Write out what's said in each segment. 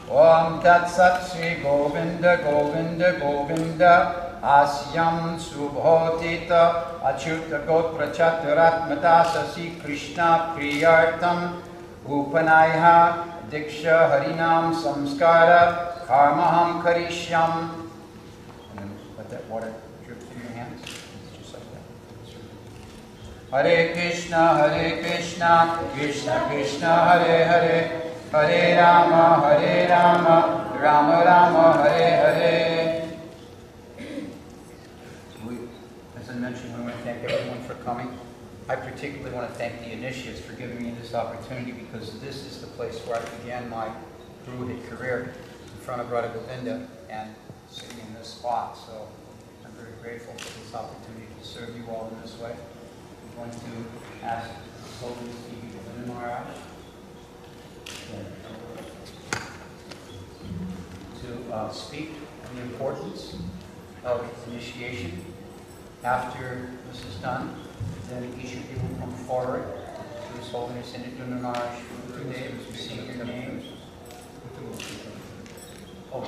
Om Tat Sat Sri Govinda Govinda Govinda Asyam Subhotita Achyuta Gotra Chaturatmata Sasi Krishna Priyartam Upanaiha Diksha Harinam Samskara Karmaham Karishyam. And then let that water drip through your hands. Just like that. Hare Krishna, Krishna Krishna, Hare Hare, Hare Rama, Rama Rama, Hare Hare. As I mentioned, we want to thank everyone for coming. I particularly want to thank the initiates for giving me this opportunity, because this is the place where I began my Purohit career, in front of Radha Govinda and sitting in this spot. So I'm very grateful for this opportunity to serve you all in this way. I'm going to ask Holiness Indradyumna Maharaj to speak on the importance of initiation. After this is done, then each of you will come forward to His Holiness Indradyumna Maharaj today to receive your names. Oh,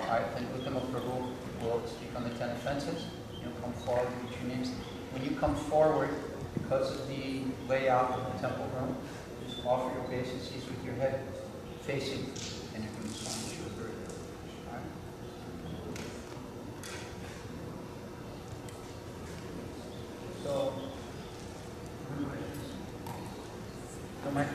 alright, then Uttama Prabhu will speak on the 10 offenses. You'll come forward with your names. When you come forward, because of the layout of the temple room, just offer your obeisances with your head facing Indradyumna Swami. Alright? So, come on.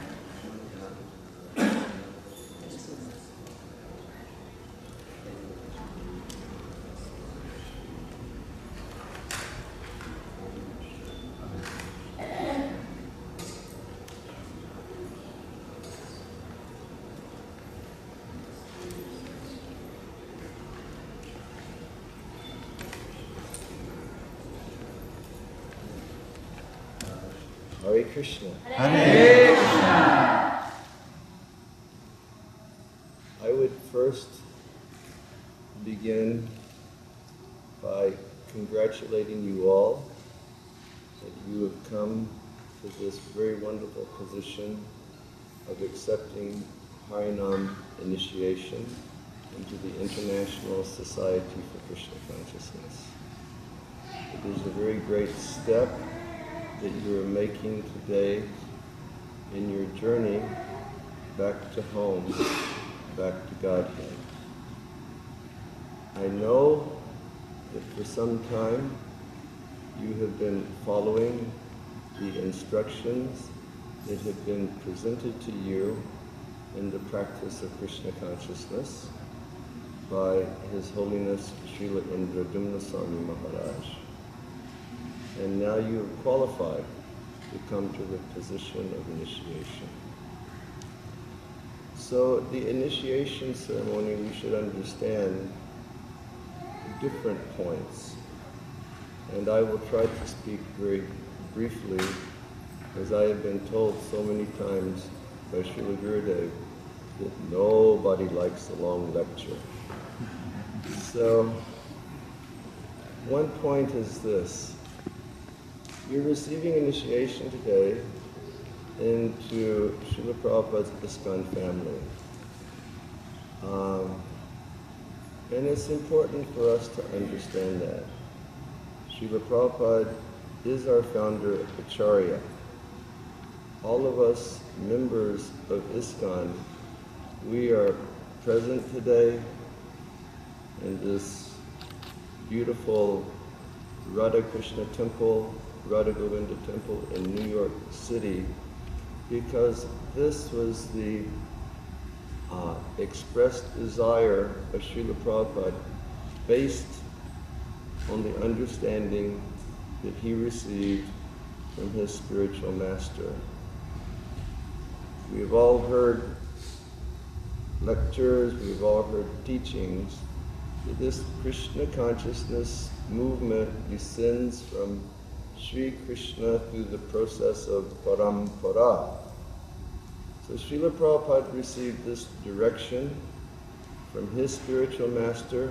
Hare Krishna. Hare Krishna. I would first begin by congratulating you all that you have come to this very wonderful position of accepting Harinam initiation into the International Society for Krishna Consciousness. It is a very great step that you are making today in your journey back to home, back to Godhead. I know that for some time you have been following the instructions that have been presented to you in the practice of Krishna consciousness by His Holiness Srila Indradyumna Swami Maharaj. And now you have qualified to come to the position of initiation. So the initiation ceremony, we should understand different points. And I will try to speak very briefly, as I have been told so many times by Srila Gurudev that nobody likes a long lecture. So one point is this. You're receiving initiation today into Srila Prabhupada's ISKCON family. And it's important for us to understand that. Srila Prabhupada is our founder Acharya. All of us members of ISKCON, we are present today in this beautiful Radha Krishna temple, Radha Govinda temple in New York City, because this was the expressed desire of Srila Prabhupada based on the understanding that he received from his spiritual master. We've all heard lectures, we've all heard teachings that this Krishna consciousness movement descends from Sri Krishna through the process of parampara. So Srila Prabhupada received this direction from his spiritual master,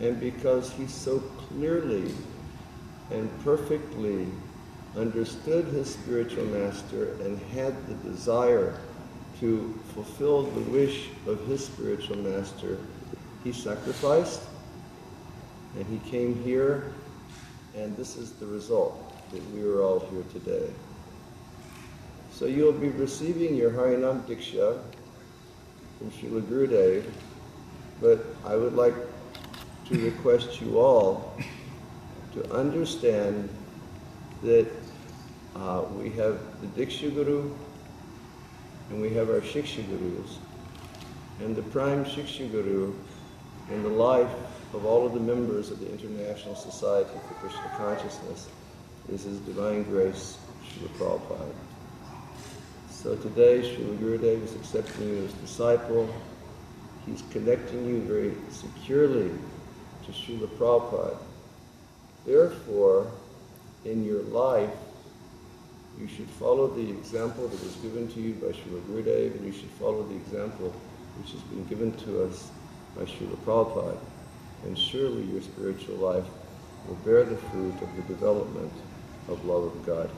and because he so clearly and perfectly understood his spiritual master and had the desire to fulfill the wish of his spiritual master, he sacrificed, and he came here, and this is the result, that we are all here today. So you'll be receiving your Harinam Diksha from Srila Gurudev, but I would like to request you all to understand that we have the Diksha Guru and we have our Shiksha Gurus. And the prime Shiksha Guru in the life of all of the members of the International Society for Krishna Consciousness is His Divine Grace, Srila Prabhupada. So today, Srila Gurudev is accepting you as disciple. He's connecting you very securely to Srila Prabhupada. Therefore, in your life, you should follow the example that was given to you by Srila Gurudev, and you should follow the example which has been given to us by Srila Prabhupada. And surely your spiritual life will bear the fruit of the development of love of Godhead.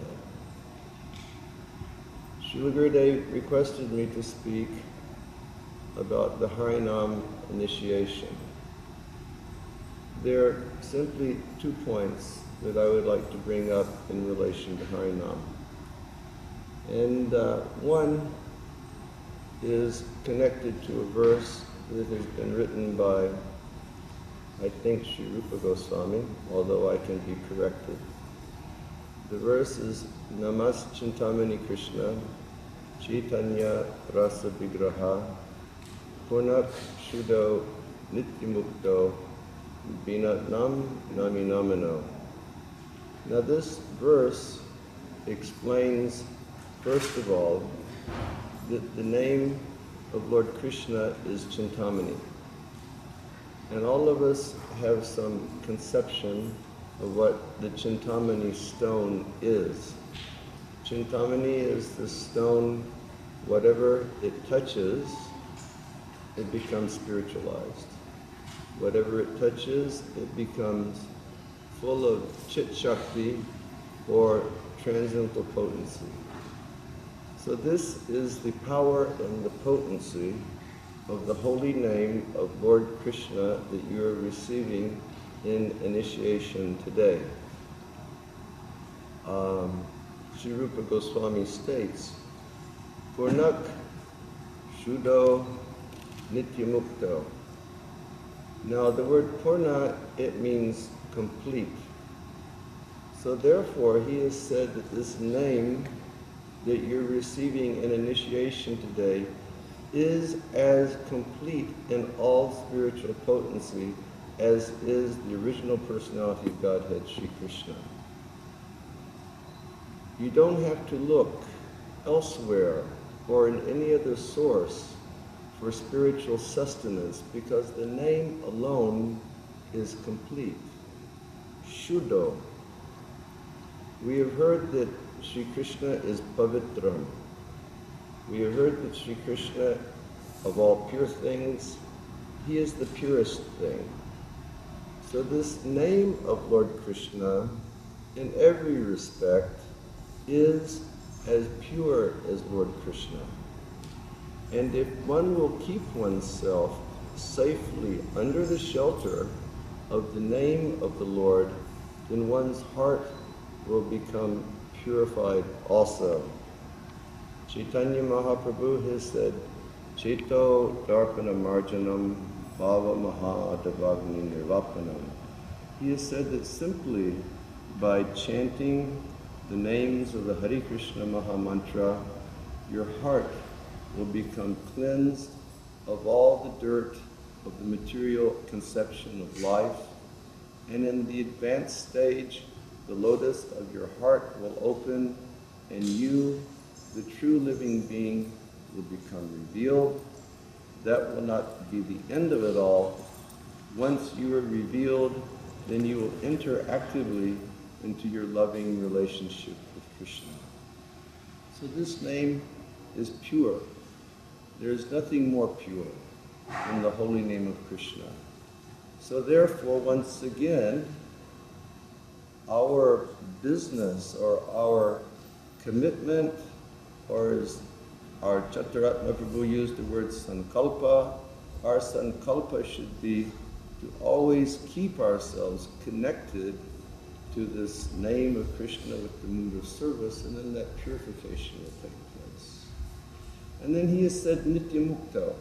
Srila Gurudev requested me to speak about the Harinam initiation. There are simply 2 points that I would like to bring up in relation to Harinam. And one is connected to a verse that has been written by, I think, Sri Rupa Goswami, although I can be corrected. The verse is, Namas Chintamani Krishna, Chaitanya Rasa Vigraha, Punak Shuddho Nityamukto, Binatnam Nami Namino. Now this verse explains, first of all, that the name of Lord Krishna is Chintamani. And all of us have some conception of what the Chintamani stone is. Chintamani is the stone, whatever it touches, it becomes spiritualized. Whatever it touches, it becomes full of chit shakti, or transcendental potency. So this is the power and the potency of the holy name of Lord Krishna that you are receiving in initiation today. Sri Rupa Goswami states, Purnak Shuddho Nityamukto. Now the word Purna, it means complete. So therefore he has said that this name that you're receiving in initiation today is as complete in all spiritual potency as is the original personality of Godhead, Sri Krishna. You don't have to look elsewhere or in any other source for spiritual sustenance, because the name alone is complete. Shuddho. We have heard that Sri Krishna is Pavitram. We have heard that Sri Krishna, of all pure things, he is the purest thing. So this name of Lord Krishna, in every respect, is as pure as Lord Krishna. And if one will keep oneself safely under the shelter of the name of the Lord, then one's heart will become purified also. Chaitanya Mahaprabhu has said, Chaito Darpana Marjanam Bhava Mahadavagni Nirvapanam. He has said that simply by chanting the names of the Hare Krishna Maha Mantra, your heart will become cleansed of all the dirt of the material conception of life, and in the advanced stage, the lotus of your heart will open, and you, the true living being, will become revealed. That will not be the end of it all. Once you are revealed, then you will enter actively into your loving relationship with Krishna. So this name is pure. There is nothing more pure than the holy name of Krishna. So therefore, once again, our business or our commitment, or as our Chataratma Prabhu used the word sankalpa. Our sankalpa should be to always keep ourselves connected to this name of Krishna with the mood of service, and then that purification will take place. And then he has said Nityamukto.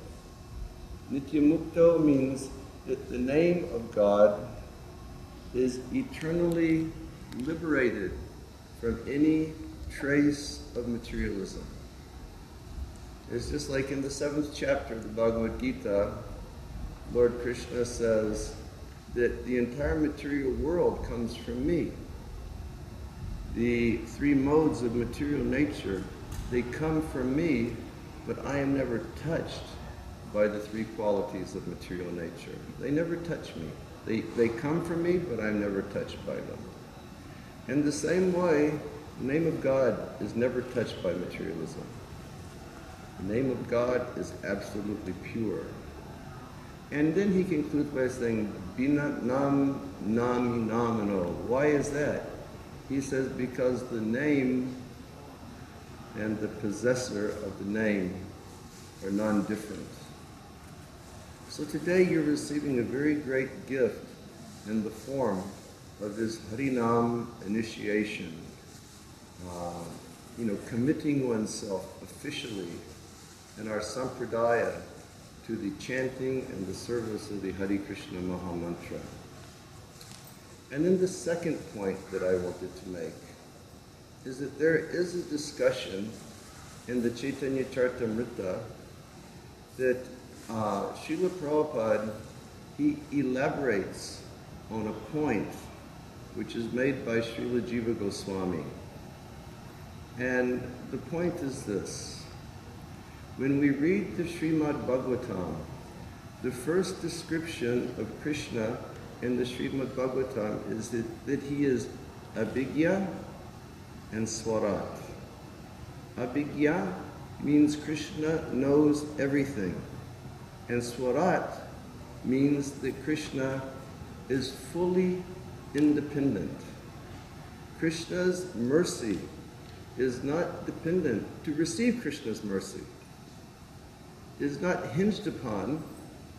Nityamukto means that the name of God is eternally liberated from any trace of materialism. It's just like in the 7th chapter of the Bhagavad Gita, Lord Krishna says that the entire material world comes from me. The 3 modes of material nature, they come from me, but I am never touched by the 3 qualities of material nature. They never touch me. They come from me, but I'm never touched by them. In the same way, the name of God is never touched by materialism. The name of God is absolutely pure. And then he concludes by saying, Binat nam nami namano. Why is that? He says, because the name and the possessor of the name are non-different. So today you're receiving a very great gift in the form of this Harinam initiation. Committing oneself officially in our sampradaya to the chanting and the service of the Hare Krishna Maha Mantra. And then the second point that I wanted to make is that there is a discussion in the Chaitanya Charitamrita that Srila Prabhupada, he elaborates on a point which is made by Srila Jiva Goswami. And the point is this. When we read the Srimad Bhagavatam, the first description of Krishna in the Srimad Bhagavatam is that he is Abhigya and Swarat. Abhigya means Krishna knows everything. And Swarat means that Krishna is fully independent. Krishna's mercy is not dependent to receive Krishna's mercy. Is not hinged upon,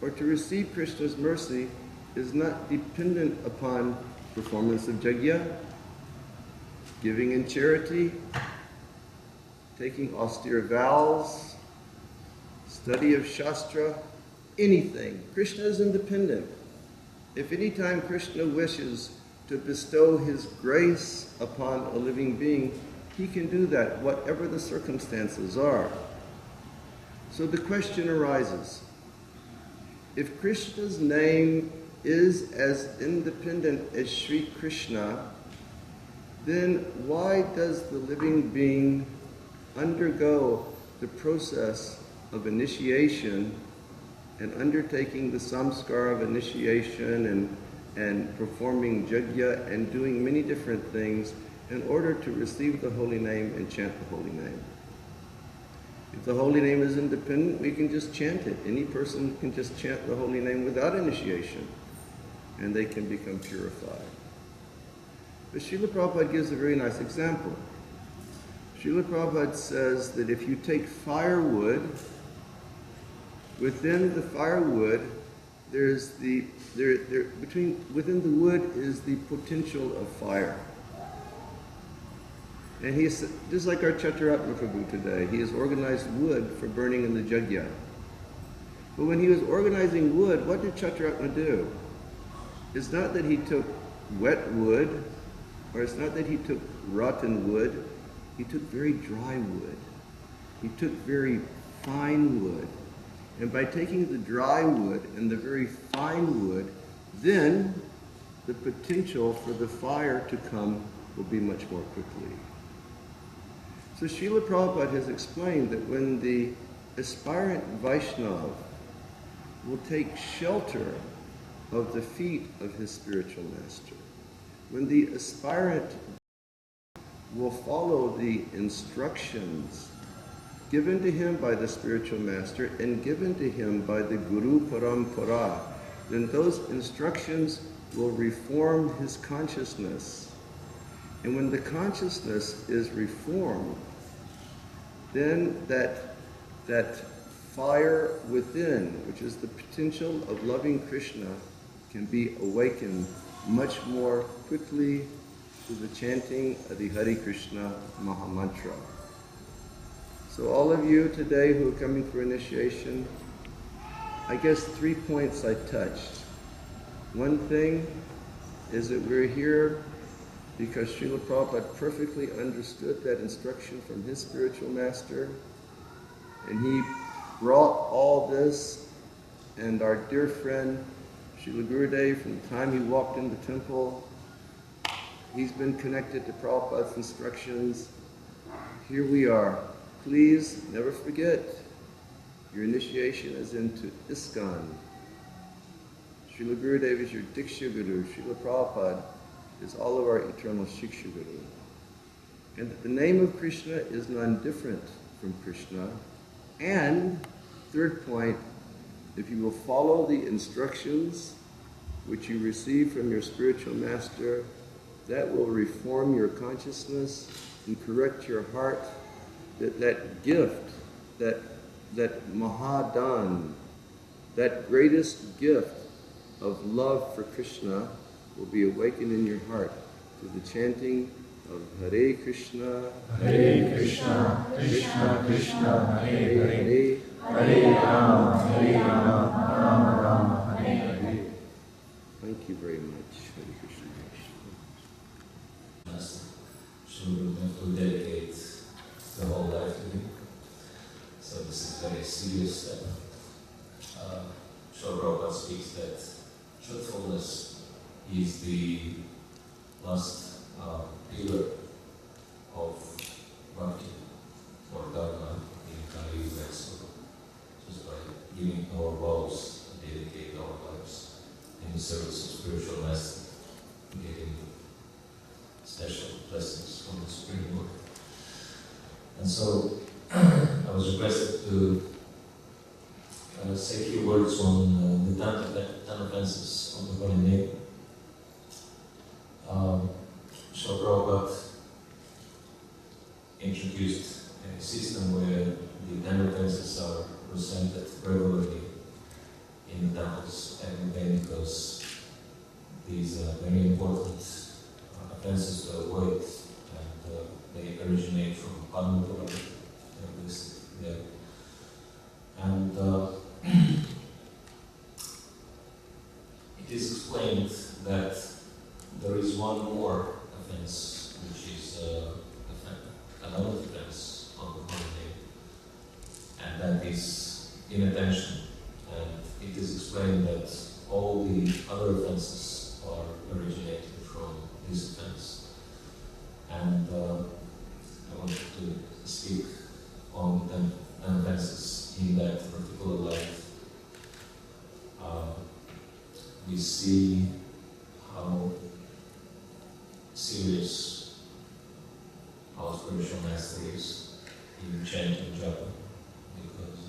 or to receive Krishna's mercy is not dependent upon performance of yajna, giving in charity, taking austere vows, study of Shastra, anything. Krishna is independent. If any time Krishna wishes to bestow his grace upon a living being, he can do that, whatever the circumstances are. So the question arises, if Krishna's name is as independent as Sri Krishna, then why does the living being undergo the process of initiation and undertaking the samskara of initiation and performing yajna and doing many different things in order to receive the holy name and chant the holy name? If the holy name is independent, we can just chant it. Any person can just chant the holy name without initiation, and they can become purified. But Srila Prabhupada gives a very nice example. Srila Prabhupada says that if you take firewood, within the firewood, within the wood is the potential of fire. And he's just like our Chataratma Prabhu today. He has organized wood for burning in the yajna. But when he was organizing wood, what did Chataratma do? It's not that he took wet wood, or it's not that he took rotten wood. He took very dry wood. He took very fine wood. And by taking the dry wood and the very fine wood, then the potential for the fire to come will be much more quickly. So Srila Prabhupada has explained that when the aspirant Vaishnava will take shelter of the feet of his spiritual master, when the aspirant will follow the instructions given to him by the spiritual master and given to him by the Guru Parampara, then those instructions will reform his consciousness. And when the consciousness is reformed, then that that fire within, which is the potential of loving Krishna, can be awakened much more quickly through the chanting of the Hare Krishna Mahamantra. So all of you today who are coming for initiation, I guess 3 points I touched. One thing is that we're here because Srila Prabhupada perfectly understood that instruction from his spiritual master, and he brought all this, and our dear friend Srila Gurudev, from the time he walked in the temple, he's been connected to Prabhupada's instructions. Here we are. Please never forget, your initiation is into ISKCON. Srila Gurudev is your Diksha Guru. Srila Prabhupada is all of our eternal Shiksha Guru. And that the name of Krishna is none different from Krishna. And, third point, if you will follow the instructions which you receive from your spiritual master, that will reform your consciousness and correct your heart. That gift, that Mahadan, that greatest gift of love for Krishna will be awakened in your heart through the chanting of Hare Krishna, Krishna Krishna, Hare Hare, Hare Rama, Rama Rama, Hare Hare. Thank you very much. Hare Krishna. So we have to dedicate the whole life to him. So this is a very serious step. Srila Prabhupada speaks that truthfulness is the last pillar of bhakti or dharma in Kali Yuga. So just by giving our vows, dedicate our lives in the service of spiritual master, getting special blessings from the Supreme Lord. And so I was requested to say a few words on the 10 offenses of the Holy Name. Srila Prabhupada introduced a system where the 10 offenses are presented regularly in the temples every day because these are very important offenses to avoid, and they originate from Padma Purana. They're listed there. And it is explained that there is one more offense, which is another offense of the Holy Name, and that is inattention. And it is explained that all the other offenses are originated from this offense. And I wanted to speak on the 10 offenses in that particular light. We see how serious our spiritual master is in chanting japa, because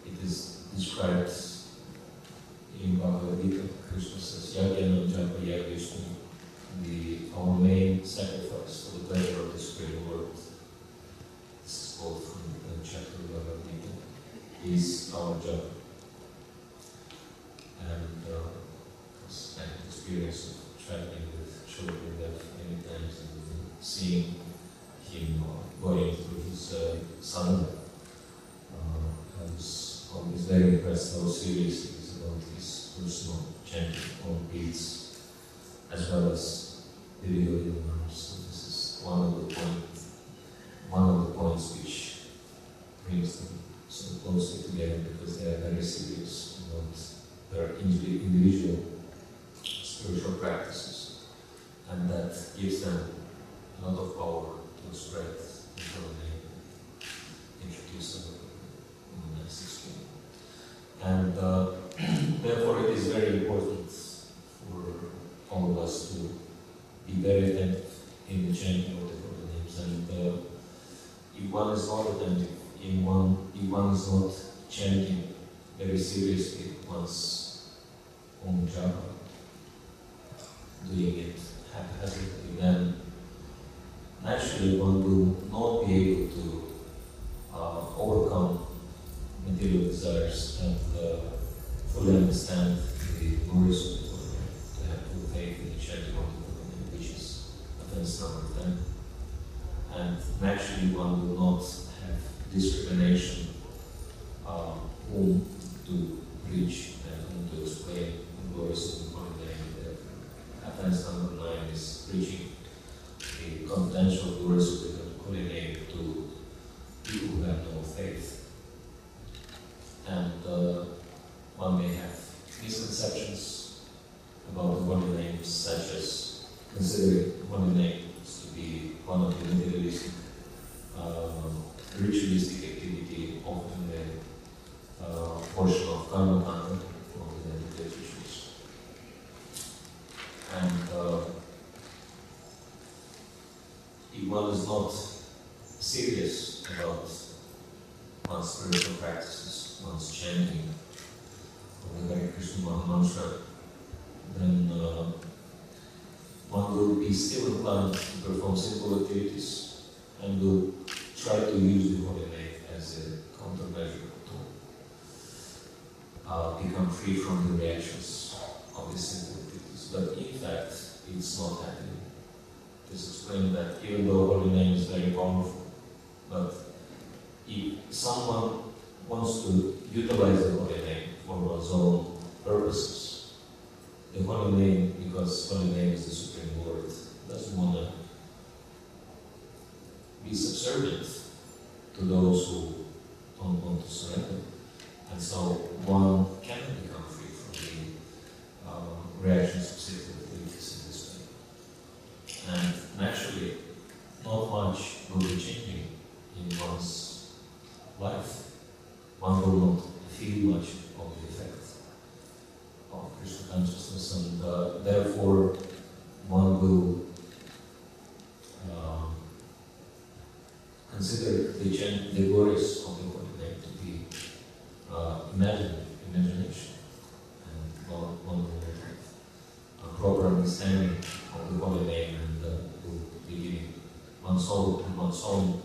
it is described in Bhagavad Gita. Krishna says, Yajnana japa yajnana, our main sacrifice for the pleasure of the Supreme Lord. This is quote from the chapter of Bhagavad Gita, is our japa. And I had experience of traveling with children that many times and seeing him going through his sadhana. I was always very impressed how serious he is about his personal chanting on beats, as well as the video numbers. So this is one of the points which brings them so closely together, because they are very serious about their individual spiritual practices, and that gives them a lot of power to spread the Holy Name, introduce them in the next extreme. And therefore it is very important for all of us to be very attentive in the chanting of the Holy Names. And if one is not attentive, if one is not chanting very seriously one's own japa, doing it haphazardly, then naturally one will not be offense number 10. And naturally one will not have discrimination whom to preach and whom to explain the glories of the Holy Name. Offense number 9 is preaching the confidential glories of the Holy Name to people who have no faith. And one may have misconceptions about the Holy Name, such as considering the Holy Name to be one of the materialistic, ritualistic activity, often a portion of karma kanda of the meditate rituals. And if one is not serious about one's spiritual practices, one's chanting of the Hare Krishna mantra, then one will be still inclined to perform simple activities and will try to use the Holy Name as a countermeasure to become free from the reactions of these simple activities. But in fact, it's not happening. Just explain that even though Holy Name is very powerful, but if someone wants to utilize the Holy Name for one's own purposes, the Holy Name, because Holy Name is the Supreme Lord, doesn't want to be subservient to those who don't want to surrender. And so one can become free from the reactions of simple activities in this way. And naturally, not much will be changing in one's life. One will not feel much of the effect of Krishna consciousness, and therefore one will consider the glories of the Holy Name to be imagination, and one will have a proper understanding of the Holy Name, and will be giving one's own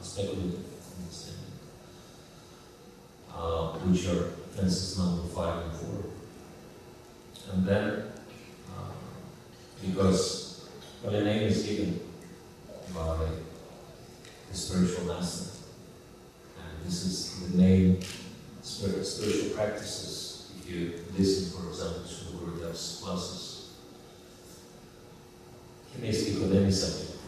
speculative understanding, which are offenses number 5 and 4. And then, because Holy Name is given by the spiritual master, and this is the name spiritual practices. If you listen, for example, to the Gurudev's classes, he may speak on any subject,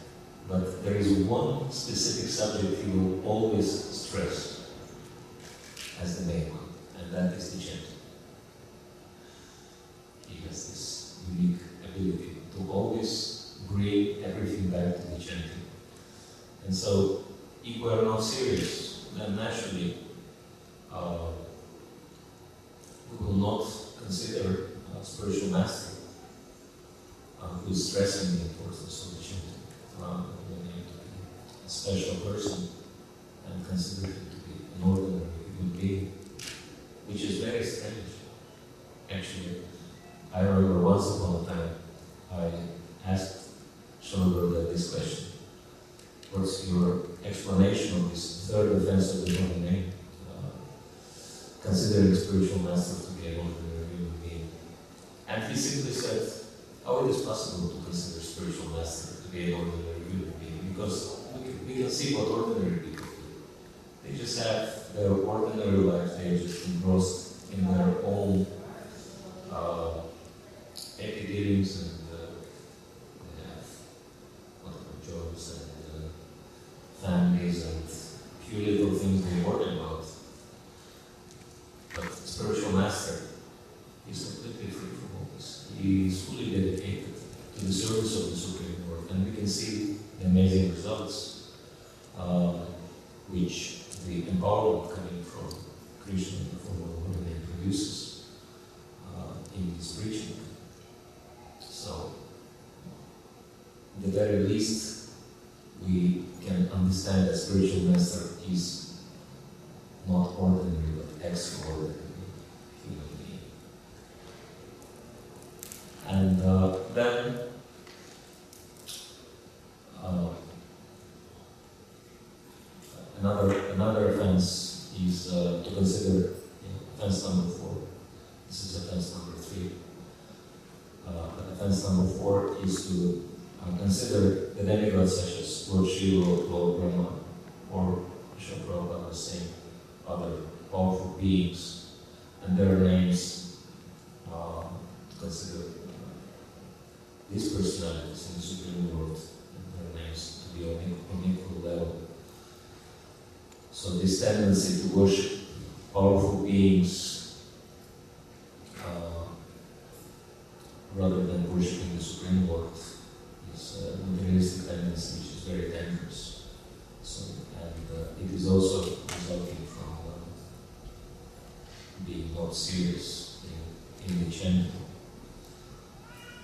but there is one specific subject he will always stress as the main one, and that is the chanting. He has this unique ability to always bring everything back to the chanting. And so, if we are not serious, then naturally we will not consider a spiritual master who is stressing the importance of the chanting. We need to be a special person and consider him to be an ordinary human being, which is very strange. Actually, I remember once upon a time I asked Shalagurudev this question: what's your explanation of this third offense of the Holy Name, considering spiritual master to be an ordinary human being? And he simply said, how it is possible to consider spiritual master to be an ordinary human being? Because we can see what ordinary people do. They just have their ordinary life, they are just engrossed in their own happy dealings, and they have whatever jobs and families and few little things they worry about. But the spiritual master is completely free from all this. He is fully dedicated to the service of the Supreme Lord, and we can see the amazing results which the empowerment coming from Krishna in the form of the Holy Name produces in his preaching. So, at the very least, we can understand that spiritual master is not ordinary but extraordinary human being. And then another offense is to consider offense number 4. This is offense number 3. Offense number 4 is to consider the demigods such as Lord Shiva, Lord Brahma, or Srila Prabhupada was saying, other powerful beings, and their names, consider these personalities in the Supreme Lord, and their names to be on equal level. So this tendency to worship powerful beings rather than worshiping the Supreme Lord is a materialistic tendency which is very dangerous. So, and it is also resulting from being not serious in the chanting.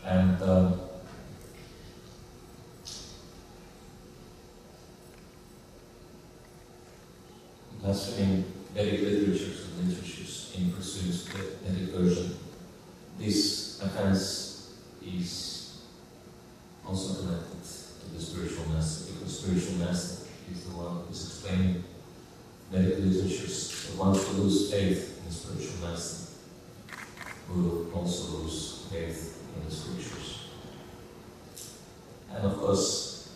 And blaspheming Vedic literatures and literatures in pursuit of the Vedic version, this offense is also connected to the spiritual master, because spiritual master is the one who is explaining Vedic literatures. The ones who lose faith in the spiritual master will also lose faith in the scriptures. And of course,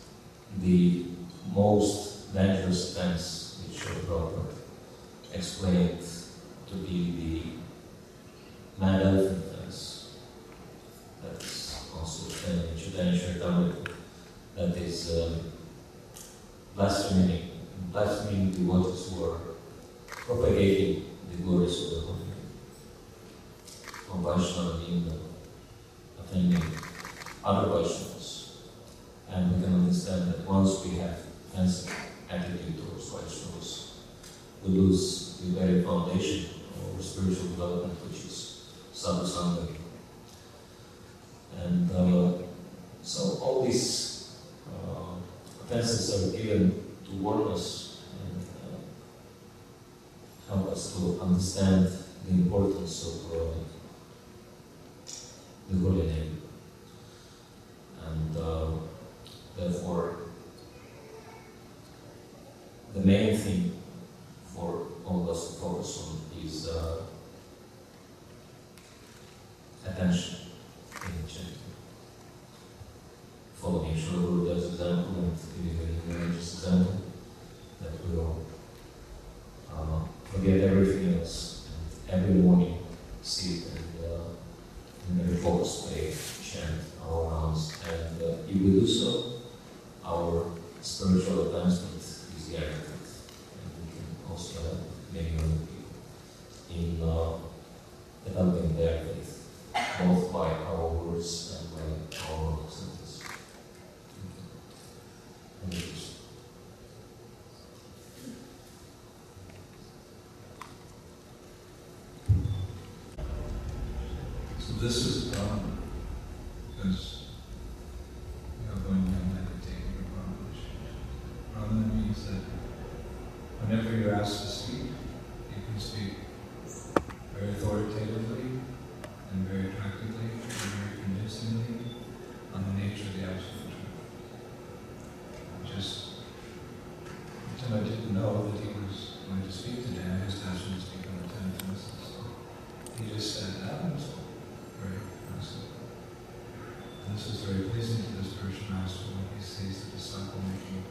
the most dangerous offense which Prabhupada explained to be the mad elephant offense, that's also explained in Chaitanya Charitamrita, that is blaspheming devotees who are propagating the glories of the Holy Name, or Vaishnava Nimna, offending other Vaishnavas. And we can understand that once we have offensive attitude towards Vaishnavas, we lose the very foundation of our spiritual development, which is sadhu-sangha. And so all these offenses are given to warn us and help us to understand the importance of the Holy Name. And therefore, the main thing for all of us to focus on is attention in chanting. Following Srila Gurudeva's example and giving a religious example, that we will forget everything else and every morning sit and in a very focused way chant our rounds. And if we do so, our spiritual advancement is guaranteed. And we can also help many other people in developing their faith, both by our words and by our acceptance. So this is the problem, because when you're meditating or Brahman, Brahman means that whenever you're asked to speak, you can speak very authoritatively and very practically and very convincingly on the nature of the absolute truth. Just until I didn't know that he was going to speak today, I just asked him to speak on the 10th lesson. So he just said that was very impressive. And this is very pleasing to the spiritual master when he sees the disciple making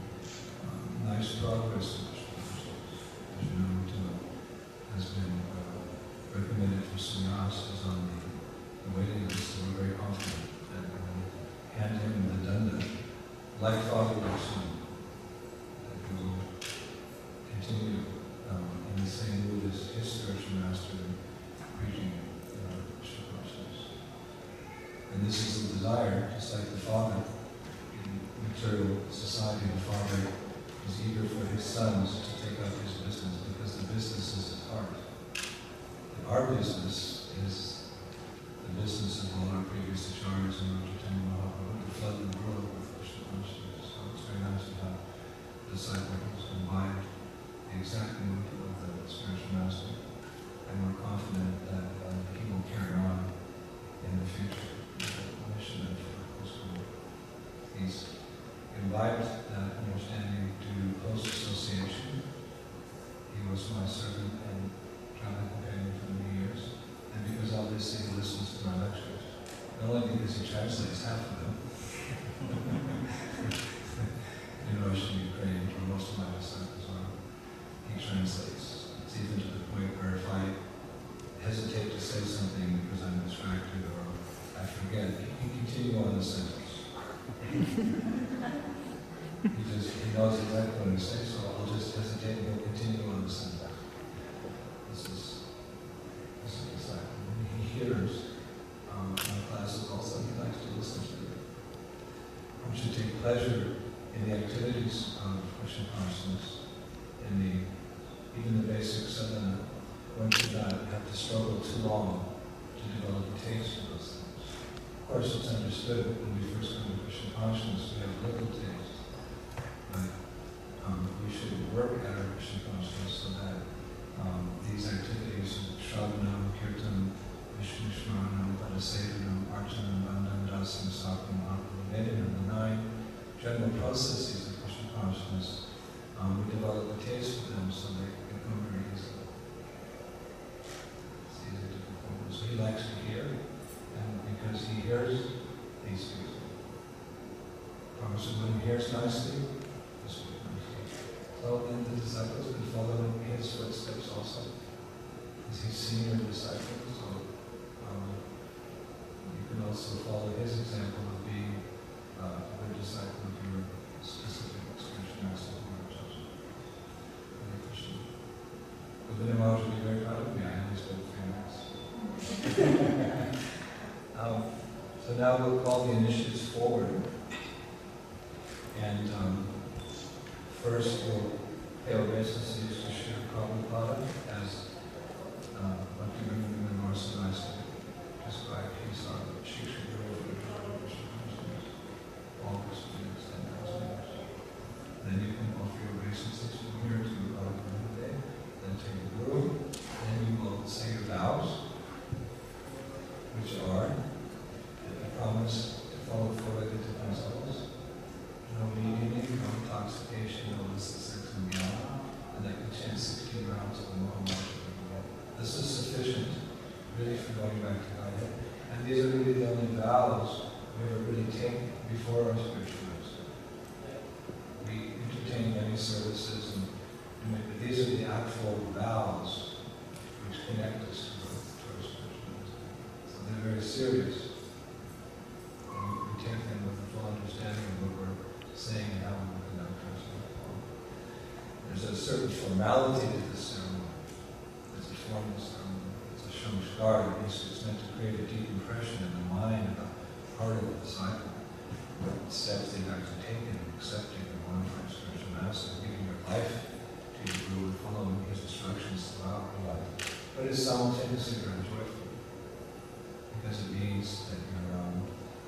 nice progress in the spiritual. As you know, has been recommended for sannyas, is on the waiting list, so we're very confident that when we hand him the danda, like Father or son, that we will continue in the same mood as his spiritual master in preaching Krishna consciousness. And this is the desire, just like the father in material society, the father is eager for his sons to take up his business because the business is his heart. And our business is the business of all our previous acharyas and Lord Chaitanya Mahaprabhu, to flood the world with Krishna consciousness. So it's very nice to have a disciple who's imbibed the exact mood of the spiritual master, and we're confident that he will carry on in the future the mission of ISKCON. He's imbibed that understanding to close association. He was my servant and traveling companion for many years, and because obviously he listens to my lectures, not only because he translates half of them, in Russian, Ukrainian, where most of my disciples are. He translates. It's even to the point where if I hesitate to say something because I'm distracted or I forget, he can continue on the sentence. He knows exactly what to say, so I'll just hesitate and he'll continue on the sentence. This is exactly. When he hears my classes also, he likes to listen to it. We should take pleasure in the activities of Krishna consciousness, in even the basic sadhana. One should not have to struggle too long to develop a taste for those things. Of course, it's understood when we first come to Krishna consciousness, we have little taste. But we should work at our Krishna consciousness so that these activities of Shravanam, Kirtan, Vishnu Shmaranam, Padasevanam, Archanam, Bandham, Dasam, Sakam, Apavedinam, the 9 general processes of Krishna consciousness, we develop a taste for them so they can come very easily. It's easy to perform. So he likes to hear, and because he hears these people. So when he hears nicely, he speaks nicely. So then the disciples can follow in his footsteps also, as he's senior disciple. So you can also follow his example of being a good disciple of your specific expression master. The Vinaya would be very proud of me. I only spoke 3 minutes. So now we'll call the initiatives forward. And first we'll pay obeisances to Srila Prabhupada as Bhakti-Vinaya Marsanasa described. He's our Shiksha Guru for the Krishna consciousness. All Krishna years, 10,000 years. Then you can offer your obeisances from here to Bhakti-Vinaya. Then take the Guru. Then you will say your vows, which are that you promise to follow 4 negative principles. No eating, no intoxication, no illicit sex and beyond, and that you chant 16 rounds of the Mahamudra. This is sufficient, really, for going back to Godhead. And these are really the only vows we ever really take before our spiritual master. We entertain many services, but these are the actual vows which connect us to our spiritual master. So they're very serious. We take them with a full understanding of what we're saying and how we will conduct ourselves. There's a certain formality to this ceremony. It's a formal ceremony. It's a shamskar. It's meant to create a deep impression in the mind of the heart of the disciple. What steps they have to take in accepting the one for spiritual master, giving your life to your Guru and following his instructions throughout your life. But it's simultaneously very joyful because it means that you're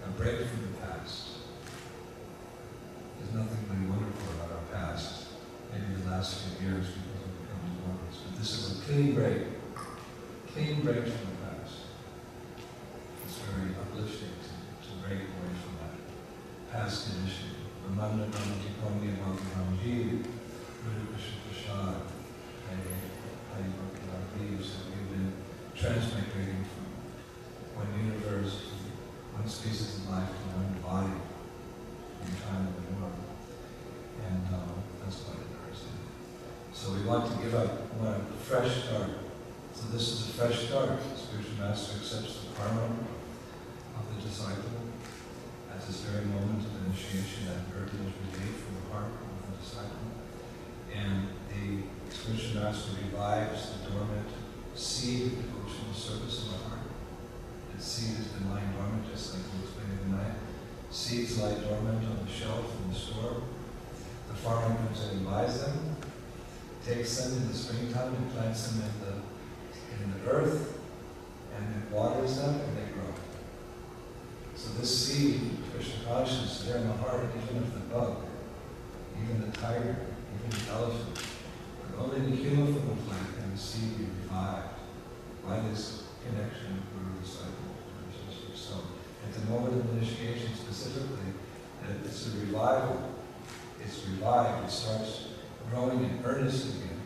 a break from the past. There's nothing really wonderful about our past. Maybe the last few years people have become devotees, but this is a clean break from the past. It's very uplifting to break away from that past condition. Ramana Ramati Kwami Bhakti Ramji, Guru Krishna Prasad, Hari Bhakti Ramji, so we've been transmigrating from one universe to one species of life to one body in time of the world. And that's quite interesting. So we want to give up, we want a fresh start. So this is a fresh start. The spiritual master accepts the karma of the disciple at this very moment of initiation. That burden is relieved from the heart of the disciple. And the spiritual master revives the dormant seed of devotional service in the heart. That seed has been lying dormant, just like we explained in the night. Seeds lie dormant on the shelf in the store. The farmer comes in and buys them, takes them in the springtime and plants them in the earth, and then waters them and they grow. So this seed, Krishna consciousness, is there in the heart, even of the bug, even the tiger, even the elephant. But only the human form of life can the seed be revived by this connection of Guru-disciple relationship. So at the moment of initiation specifically, it's a revival. It's revived. It starts growing in earnest again.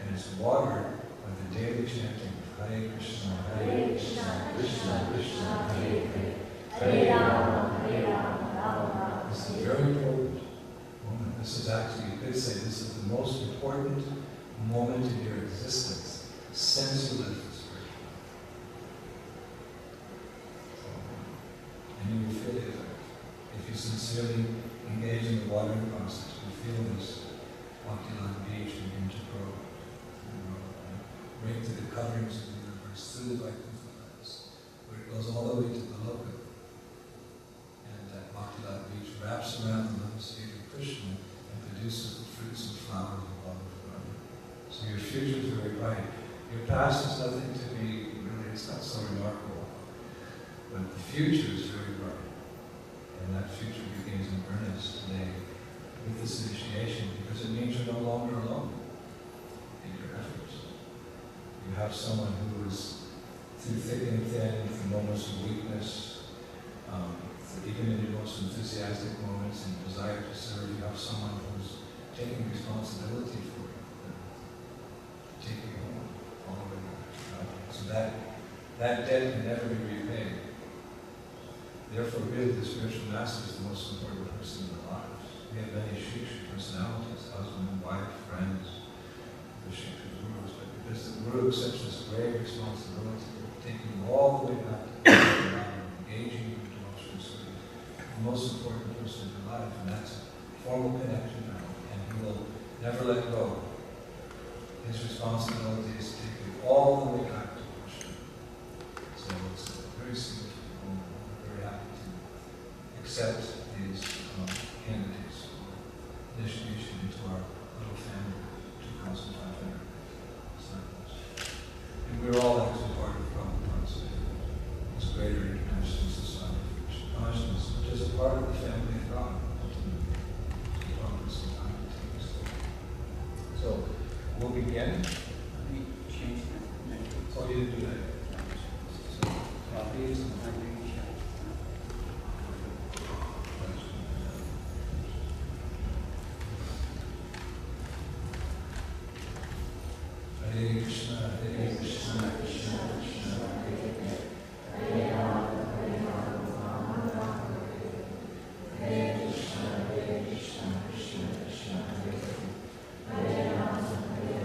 And it's watered by the daily chanting of Hare Krishna, Krishna, Krishna, Hare Hare, Hare Rama, Rama, Rama. This is a very important moment. This is actually, you could say, this is the most important moment in your existence since you left this world. And you will feel the effect. If you sincerely engage in the watering process, you feel this Bhakti-Lila beach begin to grow. Right to the coverings of the universe, through the Vaikuntha, where it goes all the way to the Loka. And that Bhakti-Lila beach wraps around the lotus feet of Krishna and produces the fruits and flowers of love forever. So your future is very bright. Your past is nothing to be, really, it's not so remarkable. But the future is very bright. And that future begins in earnest today with this initiation, because it means you're no longer alone in your efforts. You have someone who is, through thick and thin, through moments of weakness, even in your most enthusiastic moments and desire to serve, you have someone who's taking responsibility for you, taking you home all the way back. Right? So that debt can never be repaid. Therefore, really, the spiritual master is the most important person in our lives. We have many Shiksha personalities, husband, wife, friends, the Shiksha gurus, but because the guru accepts this grave responsibility of taking you all the way back to the engaging you in devotional service, the most important person in your life, and that's a formal connection now, and he will never let go. His responsibility is to take you all the way back to Krishna. So it's a very significant. Happy to accept these candidates for initiation into our little family of 2,500 disciples. And we're all actually part of Prabhupada's this greater international society for Krishna consciousness, which is a part of the family of God, ultimately. So we'll begin. Let me change that. So you do that. So, Please, Hare Krishna, Hare Krishna, Krishna Krishna, Hare Hare, Hare Rama, Hare Rama, Hare Krishna, Hare Krishna, Krishna Krishna, Hare Hare, Hare Rama, Hare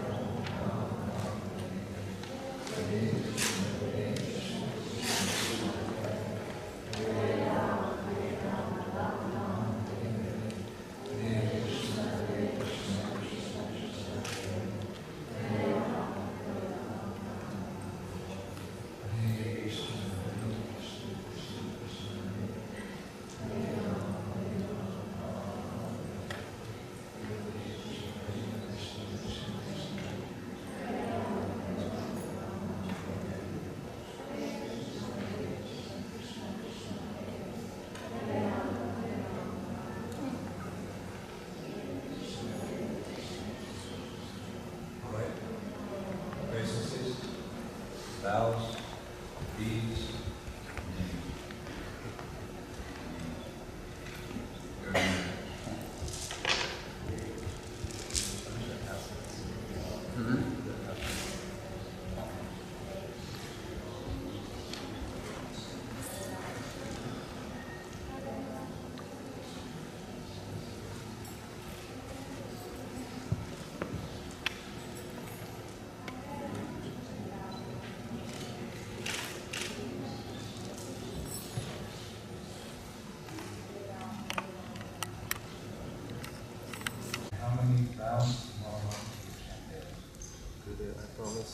Rama, Hare Krishna, Hare Krishna, Krishna Krishna, Hare Rama, Hare Rama, Hare Krishna, Hare Krishna, Krishna Krishna, Hare Rama. Vows, deeds, vows tomorrow. I promise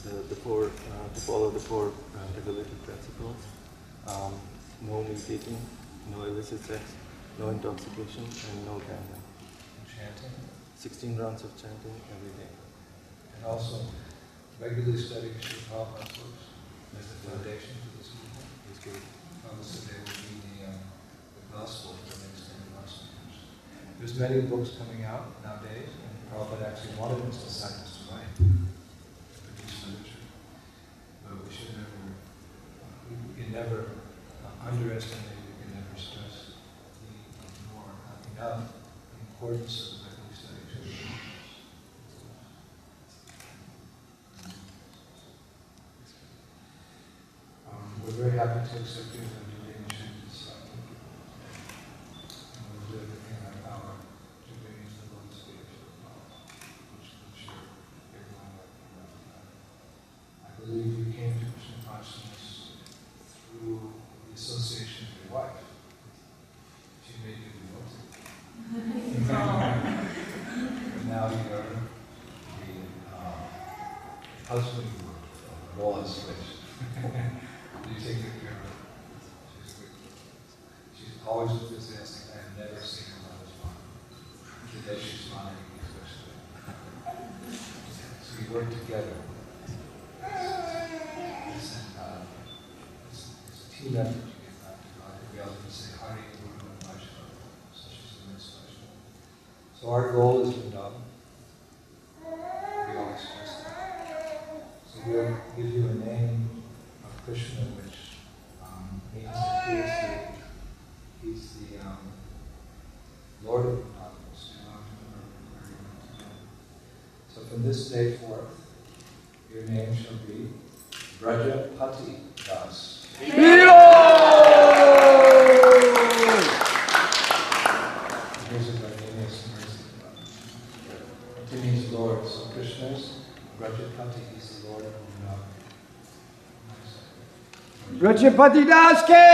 to follow the four regulated principles. No meat eating, no illicit sex, no intoxication, and no gambling. Chanting. 16 rounds of chanting every day. And also regularly studying Sri Prabhupada's books as the foundation for this movement. It's good. Obviously, they will be the gospel for the next 10 gospel. There's many books coming out nowadays, and Prabhupada actually wanted his disciples to write, produce literature. But we should never, we can never underestimate, we can never stress nor enough the importance of the regular study. We're very happy to accept you and do the initiative. husband role has switched. You take good care of her. She's always enthusiastic. I have never seen her not respond. Today she's smiling especially. So we work together. It's a team effort to get back to God. We often say, Hari Guru Vaishnava. So she's a nice Vaishnava. So our goal is Vrindavan. We always stress that. So we'll give you a name of Krishna, which means that he's the Lord of Vrindavan. So from this day forth, your name shall be Brajapati Das. Here's a Holiness Indradyumna. It means Lord. So Krishna's Brajapati is the Lord of Vrindavan. Brajapati Das ke!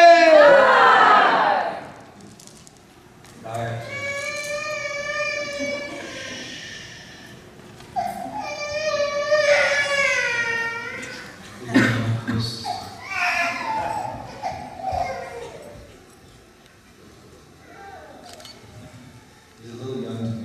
He's a little young to me.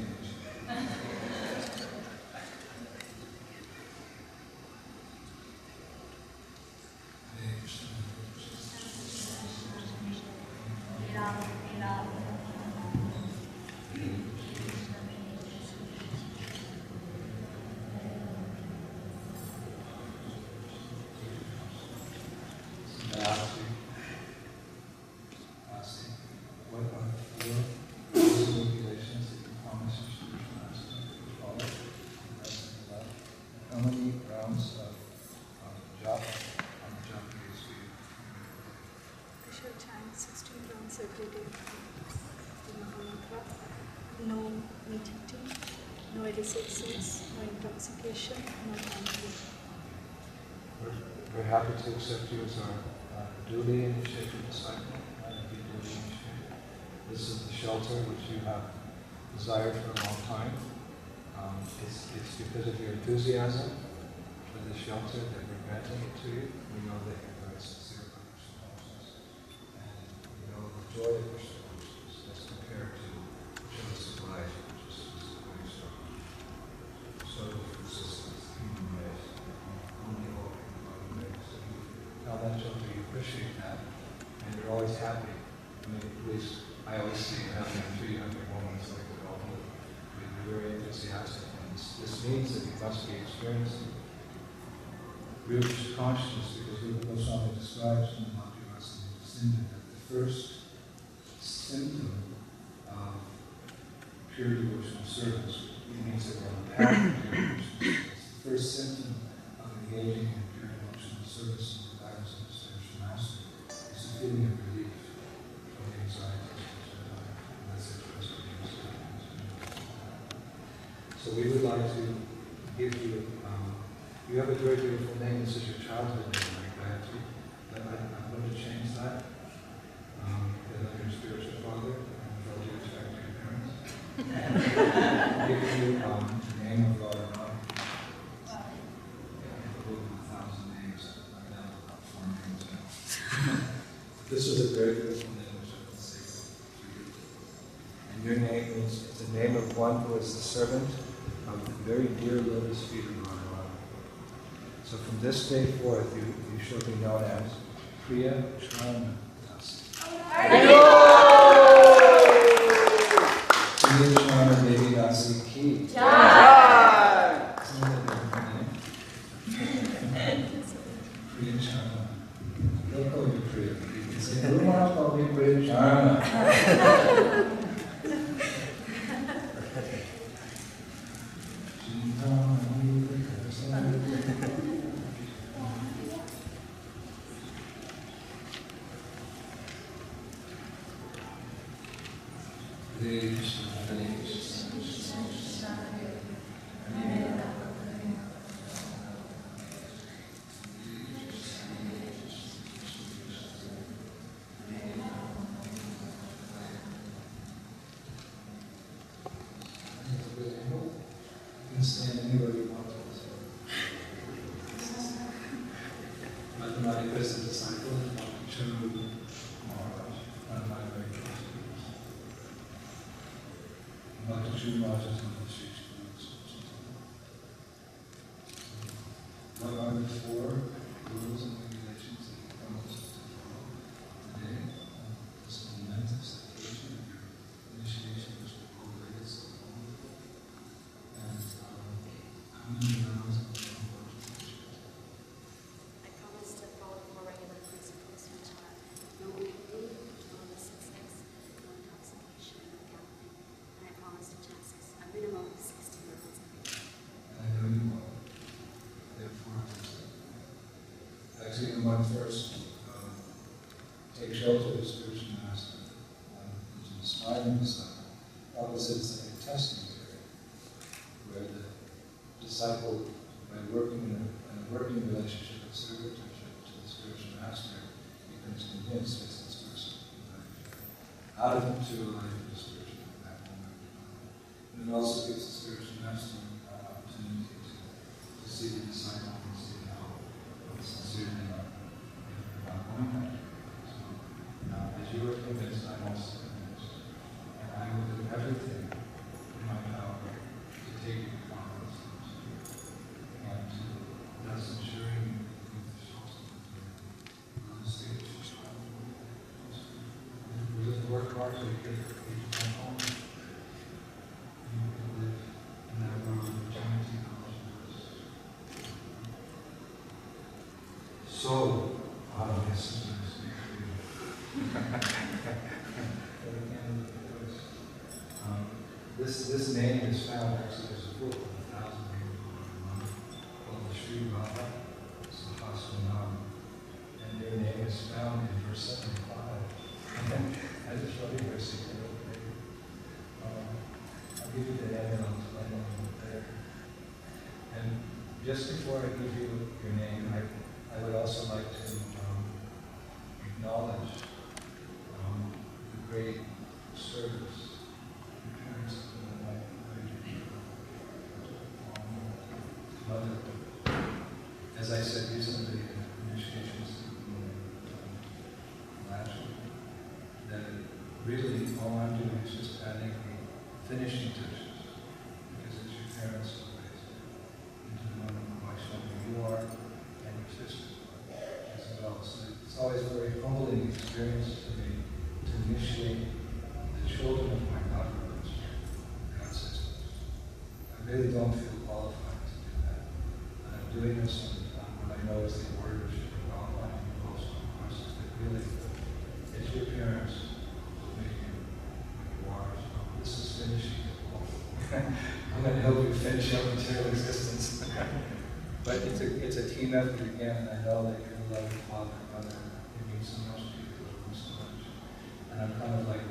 What are the regulations that you promise your spiritual master to follow? How many rounds of japa on the Japanese we We should chant 16 rounds every day. The Mahamantra. No meat eating, no illicit sex, no intoxication, no gambling. We're happy to accept you as our duly initiated disciple. This is the shelter which you have desired for a long time. It's because of your enthusiasm for this shelter that we're granting it to you. We know that you're very sincere about Krishna consciousness. And we know the joy of Krishna consciousness as compared to Krishna sobriety, which is very strong. So consistent, human ways, only walking in loving ways. So you tell that shelter you appreciate that, and you're always happy. I mean, at least I always see you having 300 moments like the Gautam. You're very enthusiastic. And this means that you must be experiencing real consciousness, because Rupa Goswami describes in the Bhakti-Rasa Sindhu that the first symptom of pure devotional service, it means that we're on the path of pure devotional service. The first symptom of engaging in pure devotional service in the guidance of the spiritual master is a feeling of relief from the anxiety. So we would like to give you, you have a very beautiful name. This is your childhood name, like Gayatri. But I'm going to change that. Because I'm your spiritual father, and with all due respect to your parents. Give you the name of Lord Ram. Yeah, 1,000 names. I'm down to about 4 names now. This is a very beautiful name, which I can say for you. And your name means, it's the name of one who is the servant of the very dear lotus feet of Radharani. So from this day forth, you shall be known as Priya Charana Das. Priya Charana Devi Dasi Ki. Priya Charana. They'll call you Priya. You can say, who wants to call me Priya Charana? Stand anywhere you want to. What are the 4 rules and regulations that you promise us to follow today on this momentous occasion of your initiation as the Holy Indradyumna? And how many rounds of the I promise to follow 4 regular principles, which are no eating, no illicit sex, no intoxication, no gambling, and I promise to chant a minimum of 60 rounds every day. And I know you will. Therefore, actually, when one first take shelter of the spiritual master, is inspiring disciple. Opposite is like a testing period, where the disciple, by working in a working relationship of servitorship to the spiritual master, becomes convinced it's this person out of into a life of the spiritual at that moment. And it also gives the spiritual master an opportunity to see the disciple and see how sincerely about going that way. So now, as you are convinced, I'm also convinced. And I will do everything in my power to take you to conference and to thus ensuring you with the source of the state of child. We just work hard to get each one home. You will live in that world of eternity. So, yes, this name is found, actually, there's a book of 1,000 names called the Sri Baba Sahasranam, and their name is found in verse 75. I just wrote it here, so you can look at it. I'll give you the name and I'll explain a little bit there. And just before I give you your name, I would also like to acknowledge the great service your parents have done in my mother. As I said recently in initiations last week, that really all I'm doing is just adding the finishing touches, because it's your parents who raised you into the moment of who you are and your sisters as well. So it's always a very humbling experience to me to initiate the children of my godbrothers, God sisters. I really don't feel qualified to do that. And I'm doing this on what I know is the word which should be qualified to be close to courses, but really it's your parents who make you what you are. So this is finishing it all. I'm going to help you finish your material existence. But it's a team effort again, and I know that your love of father and mother, it means so much to you, it means so much. And I'm kind of like,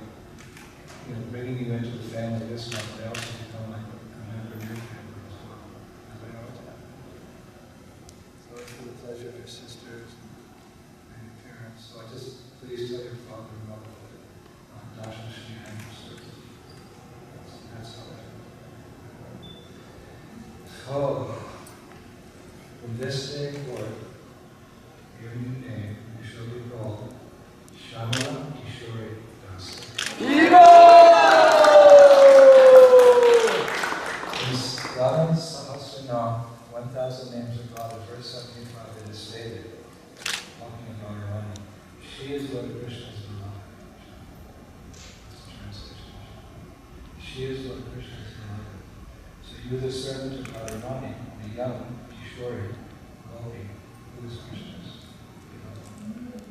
bringing you into the family this month, I also become like a member of your family as well, as I always have. So it's for the pleasure of your sisters and your parents. So I just please tell your father and mother that Dasha Shri and your service. That's how I do. Oh. From this day forward, your new name shall be called Shamala Kishore Dasa. In Brahman Sahasranam, 1,000 names of God, verse 75, it is stated, talking about Radharani, she is Lord Krishna's beloved. That's the translation. She is Lord Krishna's beloved. So you, the servant of Radharani, the young, Kishore, Gopi, who is Krishna's beloved.